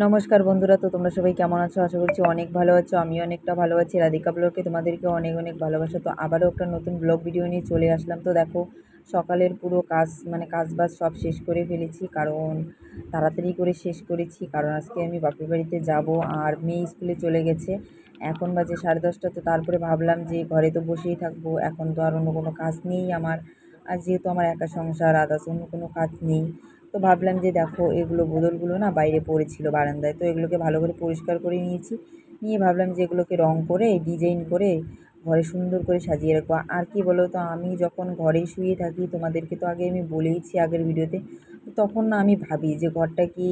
নমস্কার বন্ধুরা, তো তোমরা সবাই কেমন আছো? আশা করছি অনেক ভালো আছো। আমিও অনেকটা ভালো আছি। রাধিকা ব্লগে তোমাদেরকে অনেক অনেক ভালোবাসা। তো আবারও একটা নতুন ব্লগ ভিডিও নিয়ে চলে আসলাম। তো দেখো, সকালের পুরো কাজ কাজবাজ সব শেষ করে ফেলেছি, কারণ তাড়াতাড়ি করে শেষ করেছি, কারণ আজকে আমি বাপের বাড়িতে যাব। আর মেয়ে স্কুলে চলে গেছে, এখন বাজে 10:30। তো তারপরে ভাবলাম যে ঘরে তো বসেই থাকবো, এখন তো আর অন্য কোনো কাজ নেই আমার। আর যেহেতু আমার একা সংসার, আদার্স অন্য কোনো কাজ নেই, তো ভাবলাম যে দেখো, এগুলো বোতলগুলো না বাইরে পড়েছিল বারান্দায়, তো এগুলোকে ভালো করে পরিষ্কার করে নিয়েছি। নিয়ে ভাবলাম যে এগুলোকে রং করে ডিজাইন করে ঘরে সুন্দর করে সাজিয়ে রাখবো। আর কি বলো তো, আমি যখন ঘরেই শুয়ে থাকি, তোমাদেরকে তো আগে আমি বলেইছি আগের ভিডিওতে, তো তখন না আমি ভাবি যে ঘরটা কি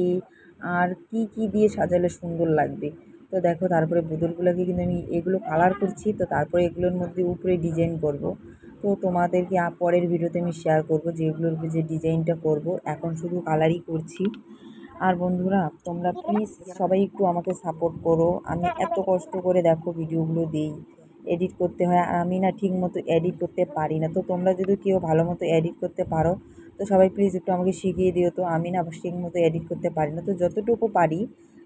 আর কি কি দিয়ে সাজালে সুন্দর লাগবে। তো দেখো, তারপরে বোতলগুলোকে কিন্তু আমি এগুলো কালার করছি, তো তারপরে এগুলোর মধ্যে উপরে ডিজাইন করব। তো তোমাদেরকে পরের ভিডিওতে আমি শেয়ার করব যে এগুলোর যে ডিজাইনটা করব। এখন শুধু কালারই করছি। আর বন্ধুরা, তোমরা প্লিজ সবাই একটু আমাকে সাপোর্ট করো। আমি এত কষ্ট করে দেখো ভিডিওগুলো দিই, এডিট করতে হয়, আর আমি না ঠিক মতো এডিট করতে পারি না। তো তোমরা যদি কেউ ভালো মতো এডিট করতে পারো, তো সবাই প্লিজ একটু আমাকে শিখিয়ে দিও। তো আমি না ঠিক মতো এডিট করতে পারি না, তো যতটুকু পারি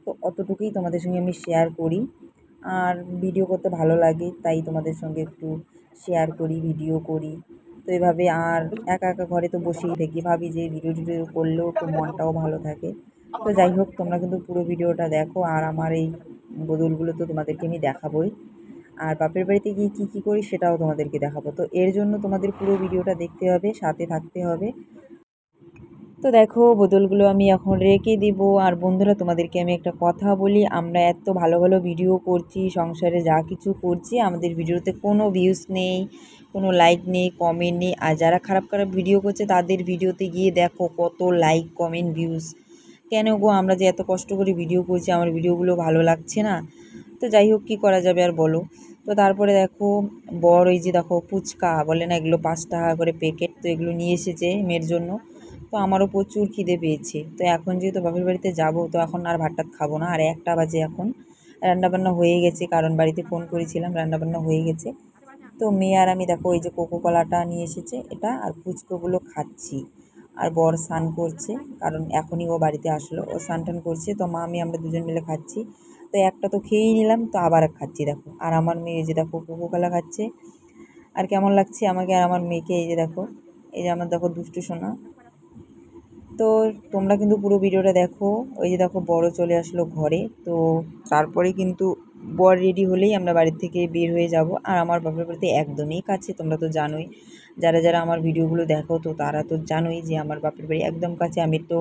তো অতটুকুই তোমাদের সঙ্গে আমি শেয়ার করি। আর ভিডিও করতে ভালো লাগে, তাই তোমাদের সঙ্গে একটু শেয়ার করি, ভিডিও করি। তো এভাবে আর একা একা ঘরে তো বসেই থাকি, ভাবি যে ভিডিও টিডিও করলেও একটু মনটাও ভালো থাকে। তো যাই হোক, তোমরা কিন্তু পুরো ভিডিওটা দেখো। আর আমার এই বদলগুলো তো তোমাদেরকে আমি দেখাবোই, আর বাপের বাড়িতে গিয়ে কী কী করি সেটাও তোমাদেরকে দেখাবো। তো এর জন্য তোমাদের পুরো ভিডিওটা দেখতে হবে, সাথে থাকতে হবে। তো দেখো, বোতলগুলো আমি এখন রেখে দিব। আর বন্ধুরা, তোমাদেরকে আমি একটা কথা বলি, আমরা এত ভালো ভালো ভিডিও করছি, সংসারে যা কিছু করছি, আমাদের ভিডিওতে কোনো ভিউজ নেই, কোনো লাইক নেই, কমেন্ট নেই। আর যারা খারাপ খারাপ ভিডিও করছে তাদের ভিডিওতে গিয়ে দেখো কত লাইক, কমেন্ট, ভিউজ। কেন গো, আমরা যে এত কষ্ট করে ভিডিও করছি, আমার ভিডিওগুলো ভালো লাগছে না? তো যাই হোক, কী করা যাবে আর বলো। তো তারপরে দেখো, বড় এই যে দেখো ফুচকা বলে না, এগুলো 5 টাকা করে প্যাকেট, তো এগুলো নিয়ে এসেছে মেয়ের জন্য। তো আমারও প্রচুর খিদে পেয়েছে। তো এখন যেহেতু বাপের বাড়িতে যাব, তো এখন আর ভাত টাত খাবো না। আর 1টা বাজে এখন, রান্নাবান্না হয়ে গেছে, কারণ বাড়িতে ফোন করেছিলাম, রান্নাবান্না হয়ে গেছে। তো মেয়ে আর আমি দেখো, এই যে কোকো কলাটা নিয়ে এসেছে এটা, আর ফুচকাগুলো খাচ্ছি। আর বর স্নান করছে, কারণ এখনই ও বাড়িতে আসলো, ও স্নান টান করছে। তো মা আমি আমরা দুজন মিলে খাচ্ছি। তো একটা তো খেয়েই নিলাম, তো আবার খাচ্ছি দেখো। আর আমার মেয়ে এই যে দেখো কোকো কলা খাচ্ছে। আর কেমন লাগছে আমাকে আর আমার মেয়েকে, এই যে দেখো, এই যে আমার দেখো দুষ্টু সোনা। তো তোমরা কিন্তু পুরো ভিডিওটা দেখো। ওই যে দেখো, বড় চলে আসলো ঘরে। তো তারপরে কিন্তু বর রেডি হলেই আমরা বাড়ির থেকে বের হয়ে যাব। আর আমার বাপের বাড়িতে একদমই কাছে, তোমরা তো জানোই, যারা যারা আমার ভিডিওগুলো দেখো তো তারা তো জানোই যে আমার বাপের বাড়ি একদম কাছে। আমি তো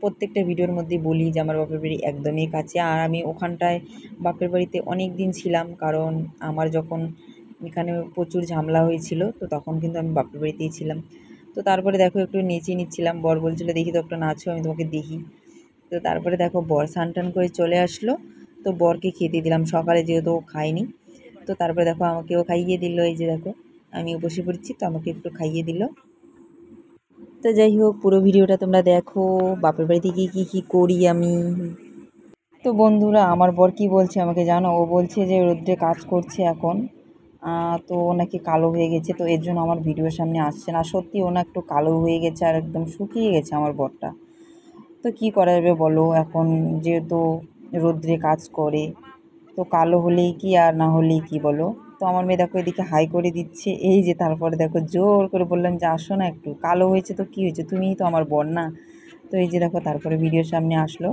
প্রত্যেকটা ভিডিওর মধ্যে বলি যে আমার বাপের বাড়ি একদমই কাছে। আর আমি ওখানটায় বাপের বাড়িতে অনেক দিন ছিলাম, কারণ আমার যখন এখানে প্রচুর ঝামেলা হয়েছিল, তো তখন কিন্তু আমি বাপের বাড়িতেই ছিলাম। তো তারপরে দেখো, একটু নেচে নিচ্ছিলাম, বর বলছিল দেখি তো একটা নাচো, আমি তোমাকে দেখি। তো তারপরে দেখো, বর স্নান টান করে চলে আসলো। তো বরকে খেতে দিলাম, সকালে যেহেতু ও খায়নি। তো তারপরে দেখো, আমাকেও খাইয়ে দিল। এই যে দেখো, আমিও বসে পড়েছি, তো আমাকে একটু খাইয়ে দিল। তো যাই হোক, পুরো ভিডিওটা তোমরা দেখো, বাপের বাড়িতে গিয়ে কী কী করি আমি। তো বন্ধুরা, আমার বর কী বলছে আমাকে জানো? ও বলছে যে রোদ্রে কাজ করছে এখন, তো ও নাকি কালো হয়ে গেছে, তো এর জন্য আমার ভিডিওর সামনে আসছে না। সত্যি ও না একটু কালো হয়ে গেছে, আর একদম শুকিয়ে গেছে আমার বরটা। তো কী করা যাবে বলো, এখন যেহেতু রোদ্রে কাজ করে, তো কালো হলেই কি আর না হলেই কি বলো। তো আমার মেয়ে দেখো এদিকে হাই করে দিচ্ছে, এই যে। তারপরে দেখো, জোর করে বললাম যে আসো না একটু, কালো হয়েছে তো কী হয়েছে, তুমিই তো আমার বর না? তো এই যে দেখো, তারপরে ভিডিওর সামনে আসলো।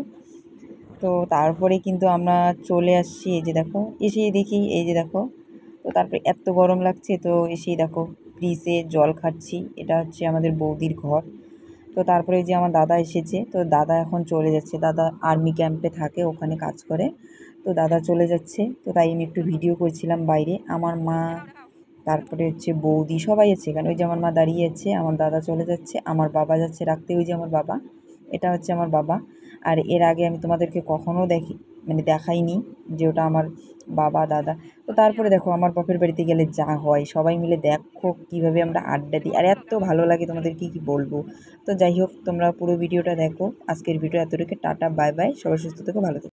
তো তারপরে কিন্তু আমরা চলে আসছি, এই যে দেখো, এসেই দেখি, এই যে দেখো। তো তারপরে এত গরম লাগছে, তো এসেই দেখো ফ্রিজে জল খাচ্ছি। এটা হচ্ছে আমাদের বৌদির ঘর। তো তারপরে যে আমার দাদা এসেছে, তো দাদা এখন চলে যাচ্ছে, দাদা আর্মি ক্যাম্পে থাকে, ওখানে কাজ করে। তো দাদা চলে যাচ্ছে, তো তাই আমি একটু ভিডিও করছিলাম বাইরে। আমার মা, তারপরে হচ্ছে বৌদি, সবাই আছে এখানে। ওই যে আমার মা দাঁড়িয়ে আছে, আমার দাদা চলে যাচ্ছে, আমার বাবা যাচ্ছে রাখতে, ওই যে আমার বাবা, এটা হচ্ছে আমার বাবা। আর এর আগে আমি তোমাদেরকে কখনও দেখাইনি যে ওটা আমার বাবা, দাদা। তো তারপরে দেখো, আমার বাপের বাড়িতে গেলে যা হয়, সবাই মিলে দেখো কীভাবে আমরা আড্ডা দিই, আর এত ভালো লাগে, তোমাদের কী বলবো। তো যাই হোক, তোমরা পুরো ভিডিওটা দেখো। আজকের ভিডিও এতটুকু, টাটা, বাই বাই, সবাই সুস্থ থেকো, ভালো থেকো।